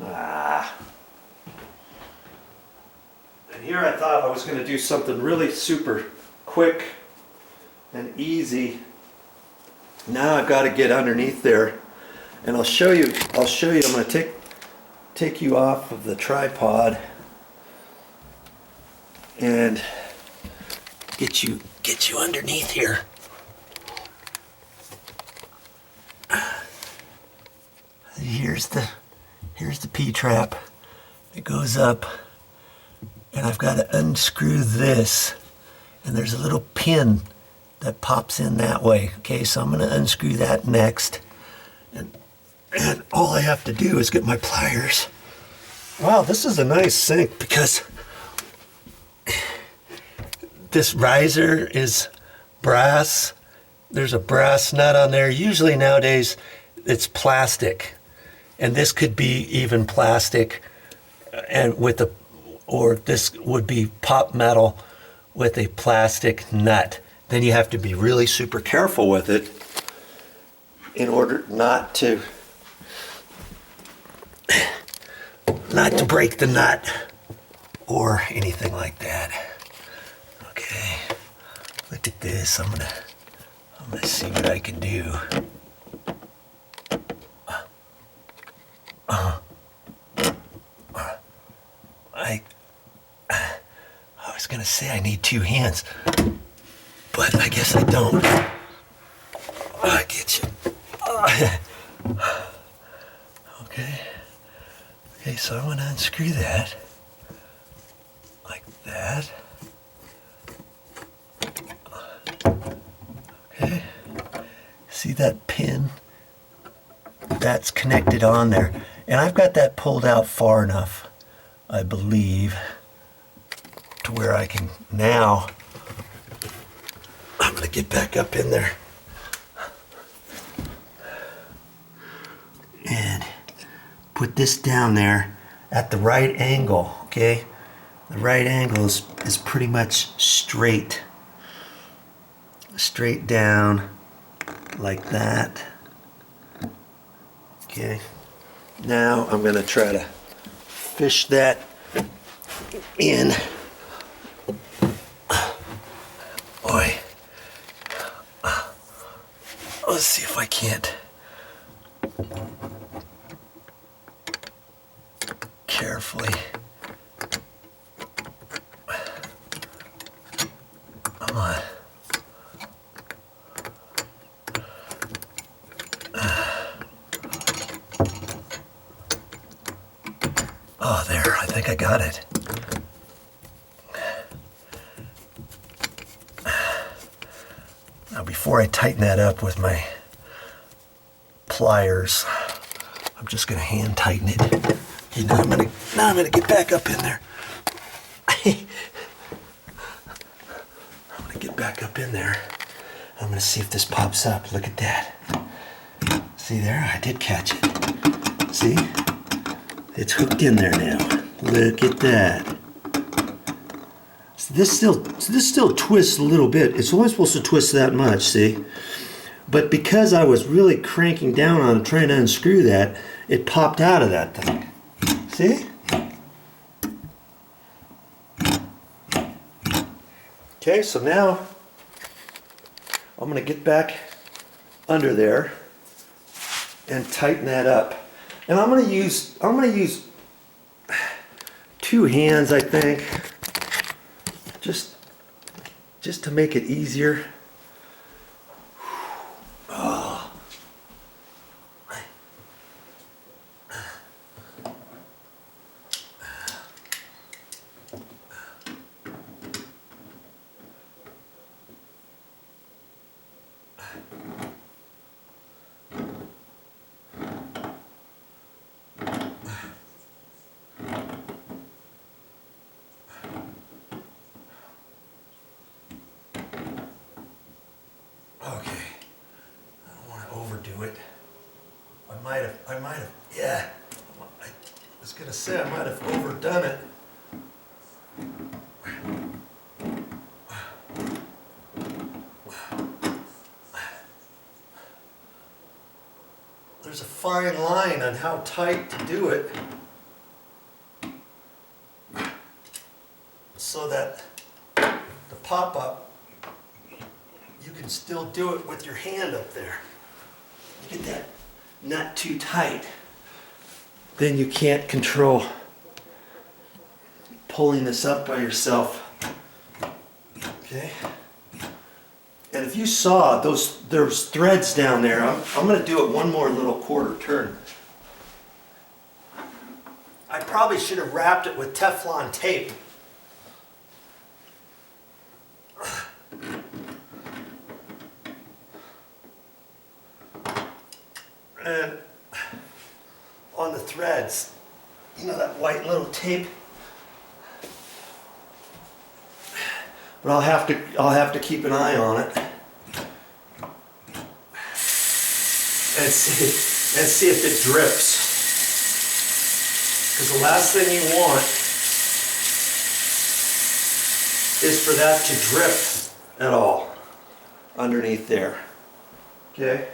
Ah. And here I thought I was going to do something really super quick and easy. Now I've got to get underneath there, and I'll show you. I'm going to take you off of the tripod and get you underneath here. Here's the P-trap. It goes up, and I've got to unscrew this, and there's a little pin that pops in that way. Okay, so I'm going to unscrew that next, and all I have to do is get my pliers. Wow, this is a nice sink because this riser is brass. There's a brass nut on there. Usually nowadays it's plastic, and this could be even plastic, and or this would be pop metal with a plastic nut. Then you have to be really super careful with it in order not to break the nut or anything like that. Okay, look at this. I'm gonna see what I can do. I was gonna say I need two hands, but I guess I don't. I get you. Okay. Okay, so I want to unscrew that. Like that. Okay. See that pin? That's connected on there. And I've got that pulled out far enough, I believe, to where I can now, I'm going to get back up in there and put this down there at the right angle, okay? The right angle is pretty much straight down like that. Okay, now I'm going to try to fish that in. Boy, let's see if I can't carefully. Come on. Oh, there, I think I got it. Now, before I tighten that up with my pliers, I'm just going to hand tighten it. Okay, now I'm going to get back up in there. I'm going to get back up in there. I'm going to see if this pops up. Look at that. See there? I did catch it. See? It's hooked in there now. Look at that. So this still twists a little bit. It's only supposed to twist that much, see? But because I was really cranking down on trying to unscrew that, it popped out of that thing. See? Okay, so now I'm going to get back under there and tighten that up. And I'm going to use two hands, I think, just to make it easier. Oh. Okay, I don't want to overdo it. I might have, yeah. I was gonna say I might have overdone it. There's a fine line on how tight to do it. so that the pop-up, you can still do it with your hand up there. You get that nut too tight, then you can't control pulling this up by yourself. Okay? And if you saw there's threads down there, I'm going to do it one more little quarter turn. I probably should have wrapped it with Teflon tape. And on the threads, you know, that white little tape. But I'll have to keep an eye on it and see if it drips. Because the last thing you want is for that to drip at all underneath there. Okay?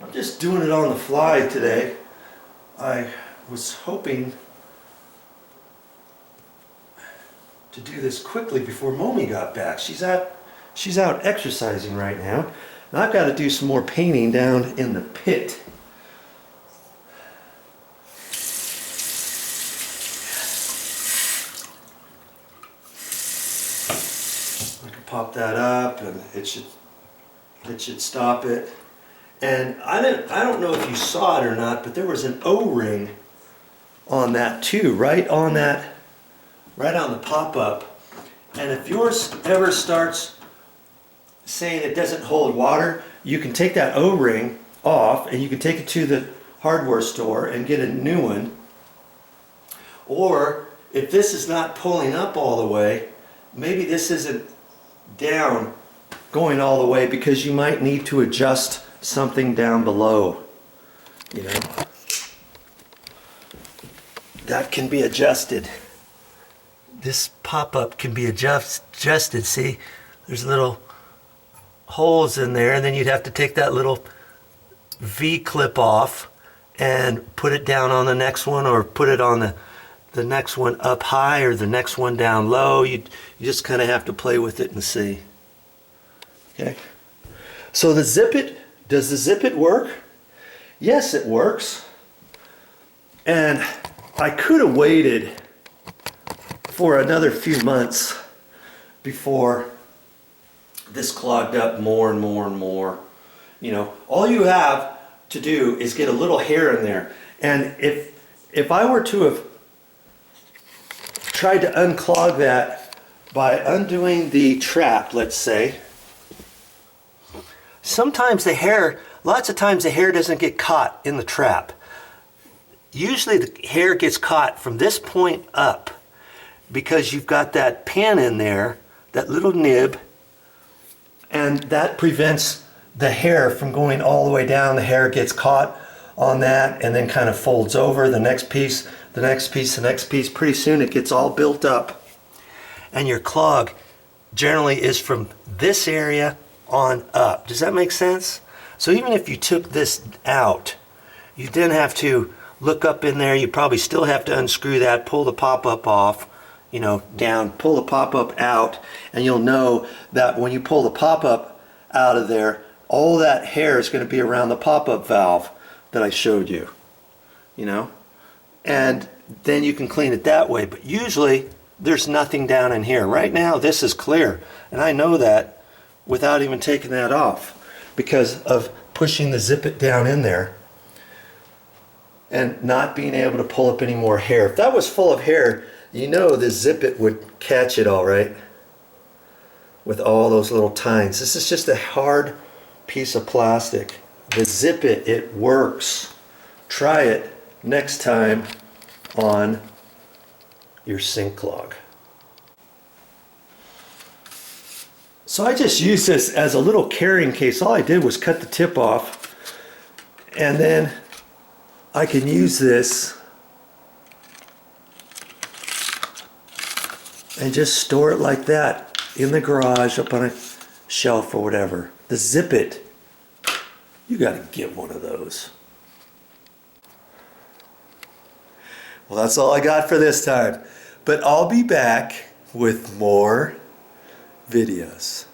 I'm just doing it on the fly today. I was hoping to do this quickly before Momi got back. She's out exercising right now. And I've got to do some more painting down in the pit. I can pop that up and it should stop it. And I don't know if you saw it or not, but there was an O-ring on that too, right on the pop-up. And if yours ever starts saying it doesn't hold water, you can take that O-ring off and you can take it to the hardware store and get a new one. Or if this is not pulling up all the way, maybe this isn't down going all the way, because you might need to adjust something down below, you know. That can be adjusted. This pop-up can be adjusted. See, there's little holes in there, and then you'd have to take that little V-clip off and put it down on the next one, or put it on the next one up high, or the next one down low. You just kind of have to play with it and see. Okay. So the zip it, does the zip it work? Yes, it works. And I could have waited for another few months before this clogged up more and more and more. You know, all you have to do is get a little hair in there. And if I were to have tried to unclog that by undoing the trap, let's say, sometimes lots of times the hair doesn't get caught in the trap. Usually the hair gets caught from this point up, because you've got that pin in there, that little nib, and that prevents the hair from going all the way down. The hair gets caught on that and then kind of folds over. The next piece, the next piece, the next piece. Pretty soon it gets all built up. And your clog generally is from this area on up. Does that make sense? So even if you took this out, you then have to look up in there. You probably still have to unscrew that, pull the pop-up off, you know, down, pull the pop-up out, and you'll know that when you pull the pop-up out of there, all that hair is going to be around the pop-up valve that I showed you, you know, and then you can clean it that way. But usually there's nothing down in here. Right now this is clear, and I know that without even taking that off, because of pushing the zip it down in there and not being able to pull up any more hair. If that was full of hair, you know the zip it would catch it all right with all those little tines. This is just a hard piece of plastic. The zip it, it works. Try it next time on your sink clog. So I just use this as a little carrying case. All I did was cut the tip off, and then I can use this and just store it like that in the garage, up on a shelf or whatever. The zip it, you got to get one of those. Well, that's all I got for this time. But I'll be back with more videos.